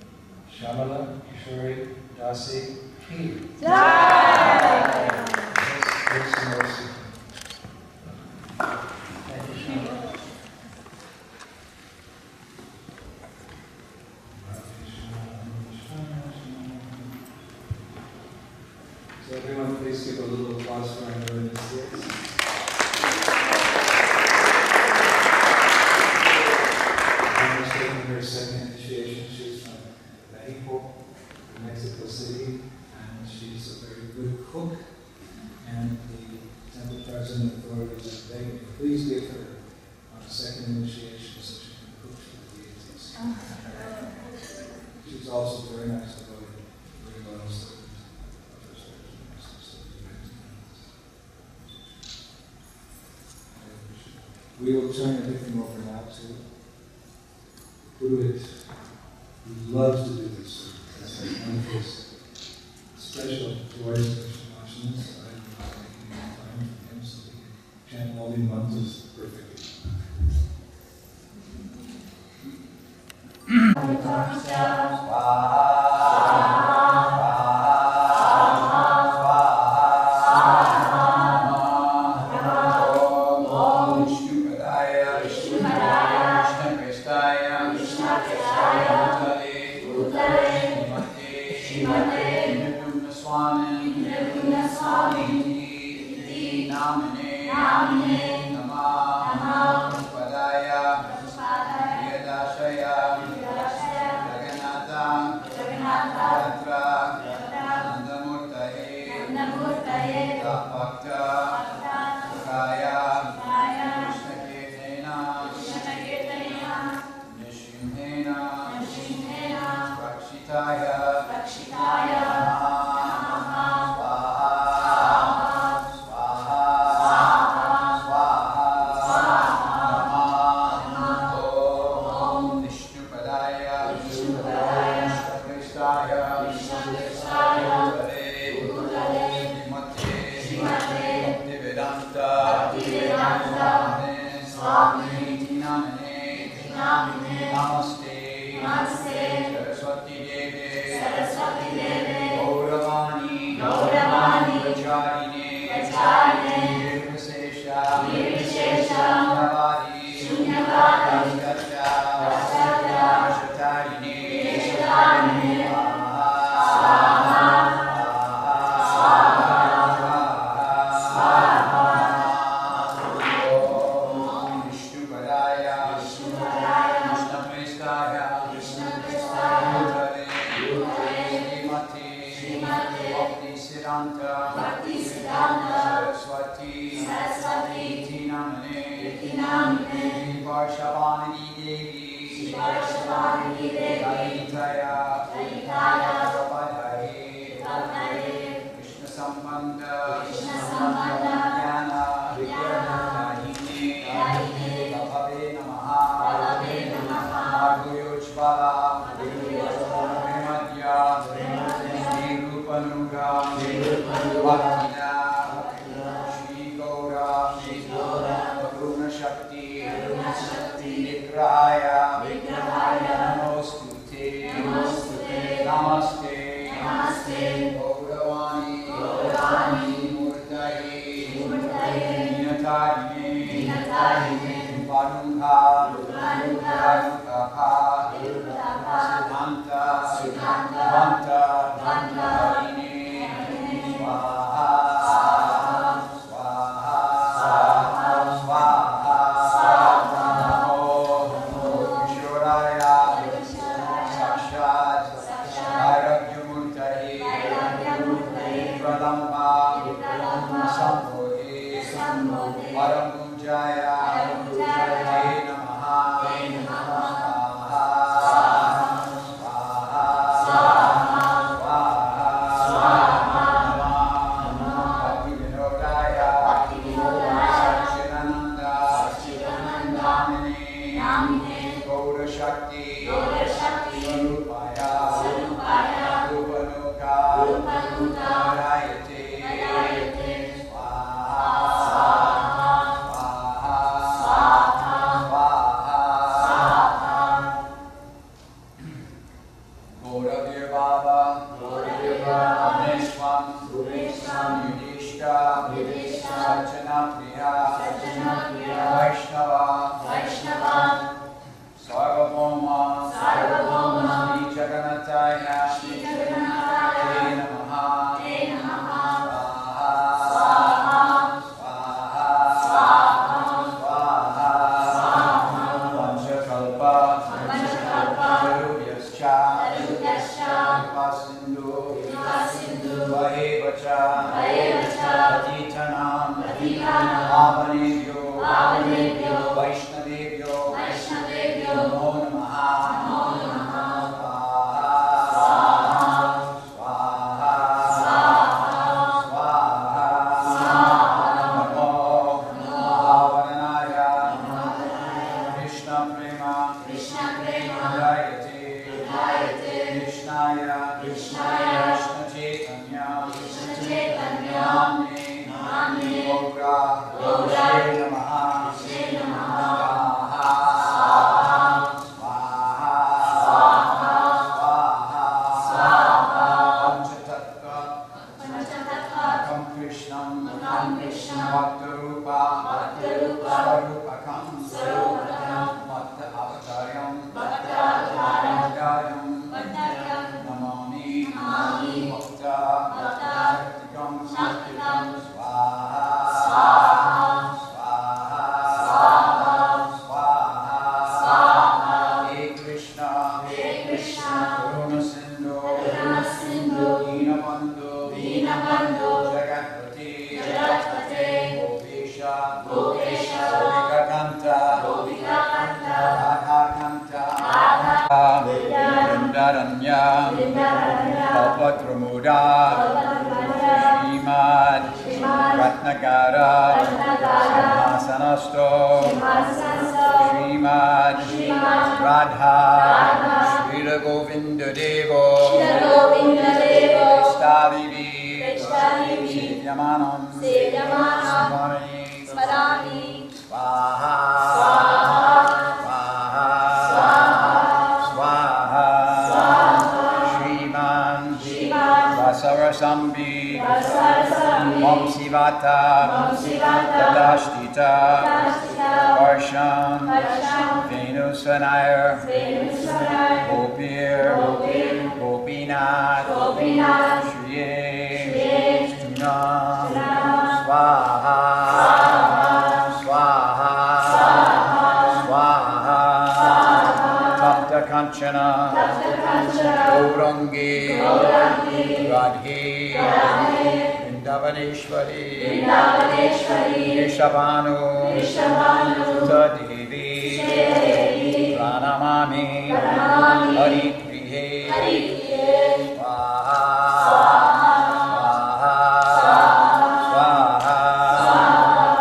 Shamala, Kishore, Dasi, Ki. Jai! Let's some more sequence. Thank you, Shamala. So everyone, please give a little applause for our new initiates. Her second initiation, she's from Mexico, Mexico City, and she's a very good cook. And the temple president authorities are begging me, please give her a second initiation so she can cook for the deities. She's also very nice about it, very loyal servant of her spiritual master. We will turn everything over now to Purohit, who loves to do this. That's like one of his special joys of Krishna. I'm making time for him so he can chant all the mantras perfectly. Indradyumna Swami, Namine, Namah, Padaya, Yadashaya, Jagannatha, Yatra, Nandamurtaye, Bhakta, Kaya, Krishna Kirtana, Nishimhena, Rakshitaya, Namaste, Saraswati Deve, Gauravani, Vacharine, Nirvishesha, Shunyavadi, Shatarine, Saraswati, Namane, Varshavani Devi, Dalitaya, Prabhadaye, Krishna Sambandha, Jnana, Dahine, Bhave Namaha, Guruyojvala, Vimadya, Nirupanuga, Bhaktina, Shri Gaura, Karuna Shakti, Nigrahaya, Namostute, Namaste, Gauravani, Murtaye, Ninatarine, Varunha, Siddhanta, Vanta, Harine, Swaha, Bhaktarupa Swarupakam Bhakta Avataryam Bhaktayam Namami Bhakta Saktikam Swaha He Krishna Karuna Sindhu Dinabandhu Jagatpati Gopesha Gopika Kanta Radha Kanta Vrindaranya Kalpatramuda Srimad Ratnagara Simhasanasto Srimad Radha Srila Govinda Devo Krishtadevi Sevyamanam Smarani Swaha Shriman Rasarasambi Mam Sivata Tadashtita Varshan Venusanayar Gopir Gopinath Shriye Stuna Swaha Tapta Kanchana Gaurangi Radhe Vrindavaneshwari Rishabhanu Tadevi Pranamami Hari Priye Swaha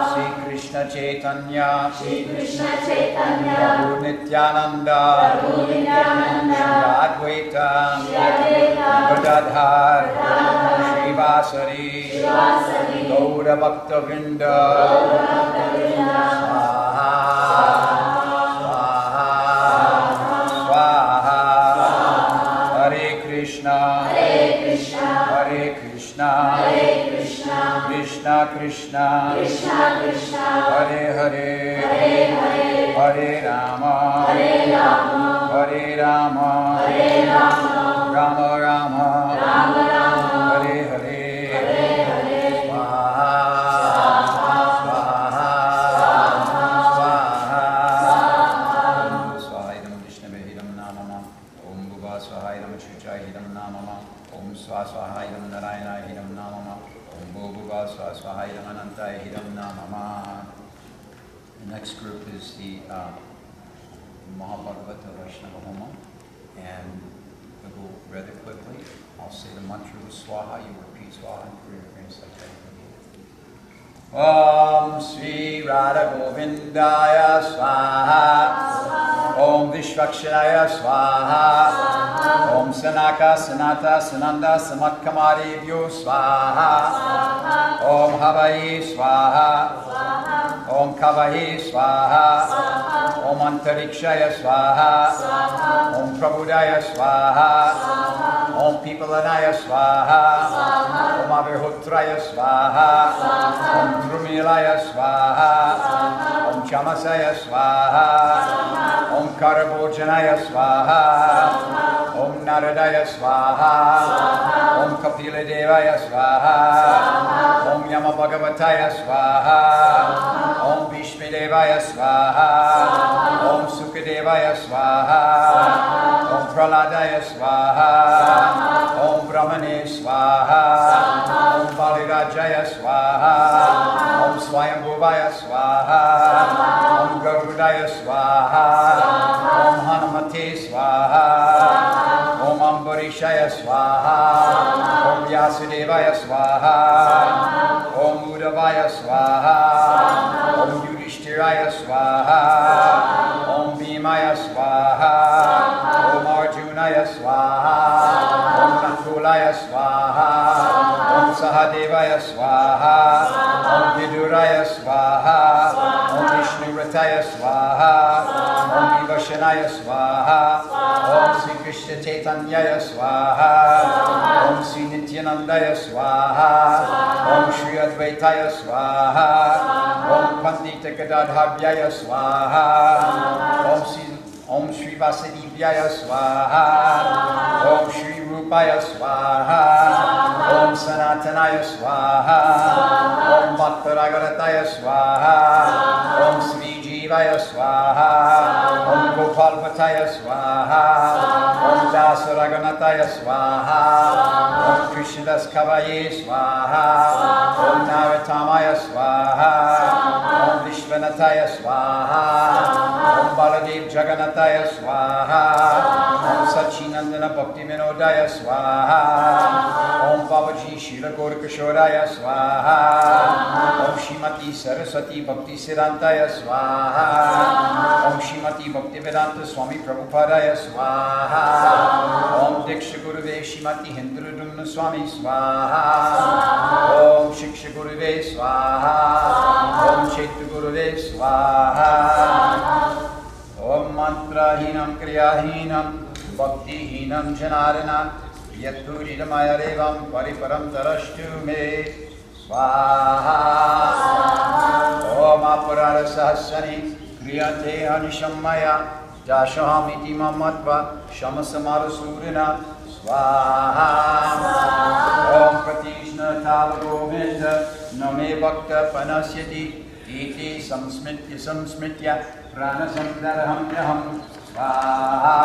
Sri Krishna Chaitanya Prabhu Nityananda Shri Advaita Gadadhar Shri Vasari Gaura Bhakta Vrinda Swaha Hare Krishna Krishna Krishna Hare Hare Hare Rama Rama Rama Hare Hare Swaha Swahidam Vishnavehidam Namama Om Bhuva Swahidam Chuchahidam Namama Om Swahidam Narayanahidam Namama Om Bhuva Swahidam Anantahidam Namama. The next group is the Mahabhagavata Vaishnava Homa, and we'll go rather quickly. I'll say the mantra with Swaha, you repeat Swaha in Korean, Om Sri Radha Govindaya Swaha Om Vishvakshanaya Swaha Om Sanaka Sanata Sananda Samatkamaribhyo Swaha Om Havayi Swaha Om Kavayi Swaha Om Antarikshaya Swaha Om Prabhudaya Swaha Om Pipalanaya Swaha Om Avirhutraya Swaha Om Drumilaya Swaha Om Chamasaya Swaha Om Karabhojanaya Swaha Om Naradaya Swaha Om Kapiladevaya Swaha Om Yamabhagavataya Swaha Om Vishmidevaya Swaha Om Sukadevaya Swaha Om Praladaya Swaha Om Brahmane Swaha Om Balirajaya Swaha Om Swayambhuvaya Swaha Om Garudaya Swaha Om Hanumate Swaha Om Ambarishaya Swaha Om Vyasudevaya Swaha Om Udavaya Swaha Om Yudhishthiraya Swaha Om Bhimaya Swaha Om Arjunaya Swaha Om Nakulaya Swaha Om Sahadevaya Swaha Om Viduraya Swaha Om Vishnurataya Swaha Om Archanaya Swaha, Om Sri Krishna Chaitanyaya Swaha, Om Sri Nityanandaya Swaha, Om Sri Advaitaya Swaha, Om Pandita Gadadhabhyaya Swaha, Om Sri Vasudevaya Swaha, Om Sri Rupaya Swaha, Om Sanatanaya Swaha, Om Bhaktaragataya Swaha, Om Sri Jivaya Swaha, Om Gopalpataya Swaha, Om Dasaraganataya Swaha, Om Krishnadas Kavaye Swaha, Om Naratamaya Swaha, Om Vishwanataya Swaha, Om Baladev Jagannataya Swaha, Om Sachinandana Bhakti Vinodaya Swaha, Om Babaji Shila Gorkashodaya Swaha, Om Shrimati Saraswati Bhakti Siddhantaya Swaha, Om Shrimati Bhakti Vedanta Swami Prabhupadaya Swaha, Om Diksha Guruve Shrimati Indradyumna Swami Swaha, Om Shiksha Guruve Swaha, Om Chaitya Guruve Swaha, Om Mantrahinam Kriyahinam Bhaktihinam Janarana Yatpuridamaya Devam Pariparam Tarashtu Me Swaha. Om Aparara Sahasani Kriyate Hanishammaya Jashahamiti Mamatva Shamasamara Surina Swaha. Om Pratishna Tala Govinda Name Bhakta Panasyati Iti Samsmitya Prana Samdaraham Yaham Swaha.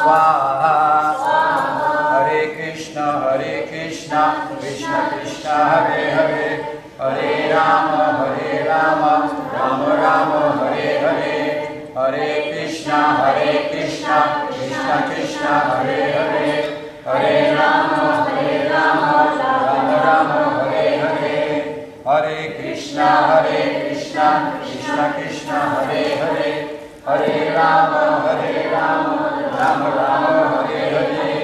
Swaha. Hare Krishna, Krishna Krishna, Hare Hare, Hare Rama, Rama Rama, Hare Hare, Hare Krishna, Krishna Krishna, Hare Hare, Hare Rama, Rama Rama, Hare Hare, Hare Krishna, Krishna Krishna, Hare Hare, Hare Rama, Rama Rama, Hare Hare.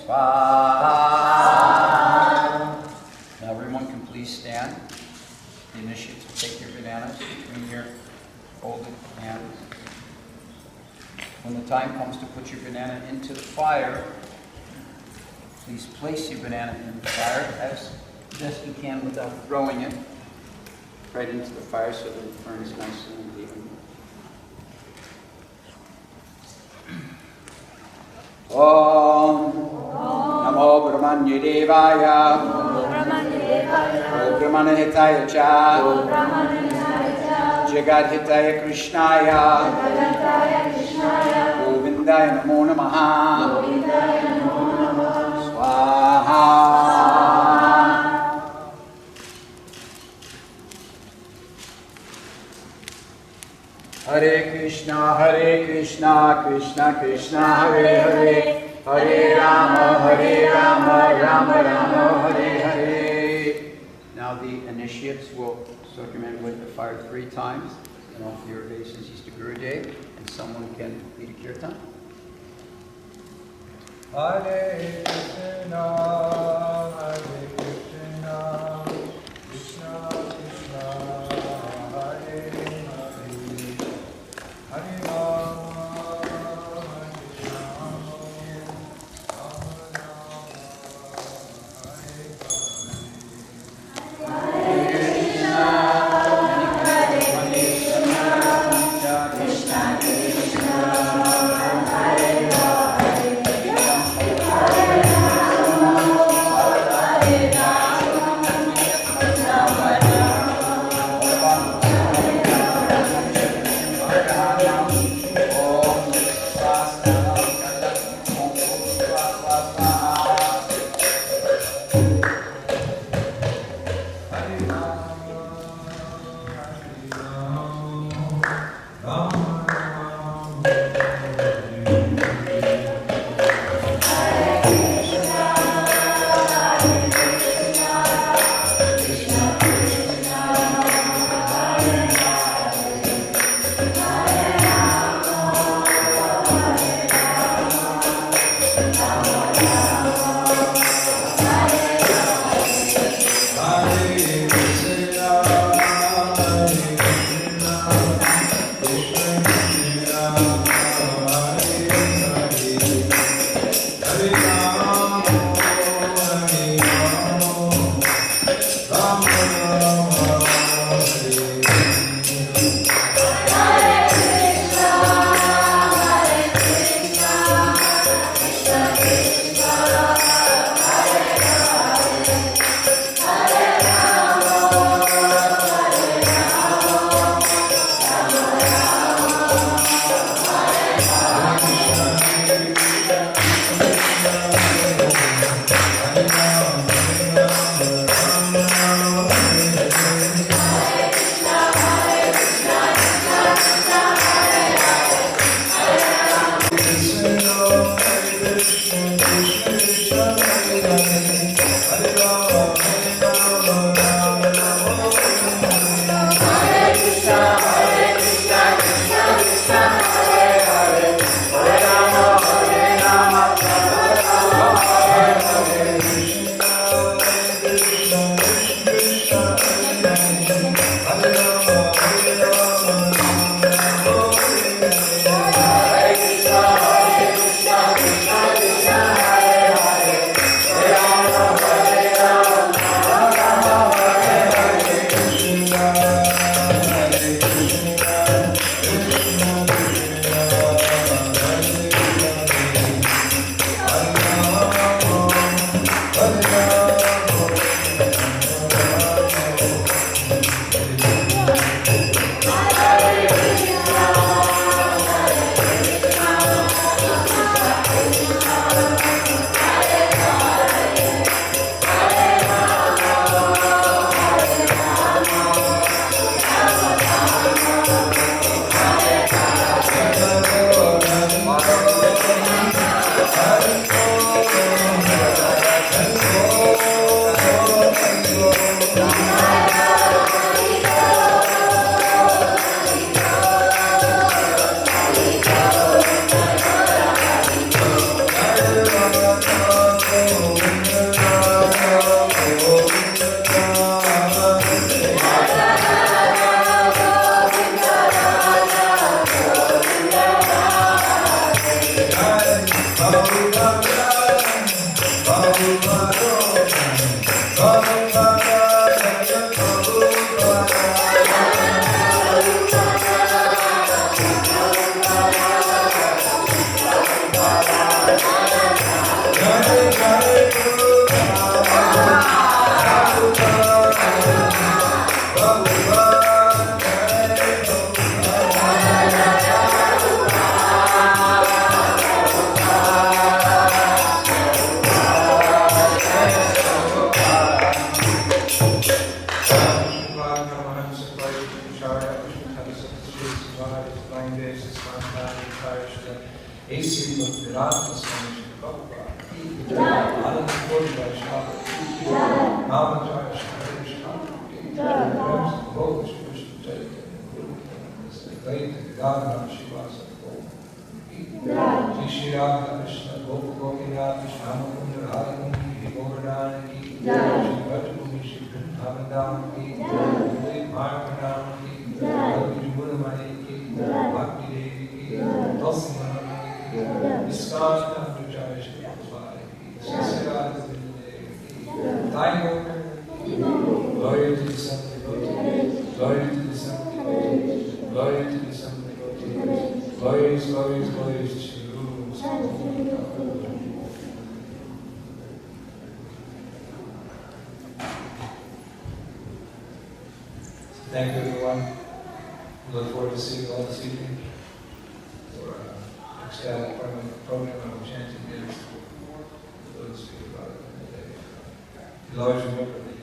Swaha. Now everyone can please stand. The initiates will take your bananas between your folded hands. When the time comes to put your banana into the fire, please place your banana in the fire as best you can without throwing it right into the fire so that it burns nice and even. Om Namo Brahmanye Devaya Brahmana Hitaya Cha Jagat Hitaya Krishnaya Govindaya Namo Namaha Swaha. Hare Krishna, Krishna Krishna, Hare Hare, Hare Rama, Rama Rama, Hare Hare. Now the initiates will circumambulate the fire 3 times and offer your obeisances to Gurudev, and someone can lead a kirtan. Hare Krishna, Krishna Krishna, Hare Hare, Hare Rama, Glory to the Son of the devotees. Glory to the Son of the devotees. Glory to the Son of the devotees. Glories, glories, glories to you. Thank you, everyone. We look forward to seeing you all this evening for ecstatic program of chanting hymns. We'll speak about it in the day. Lord, remember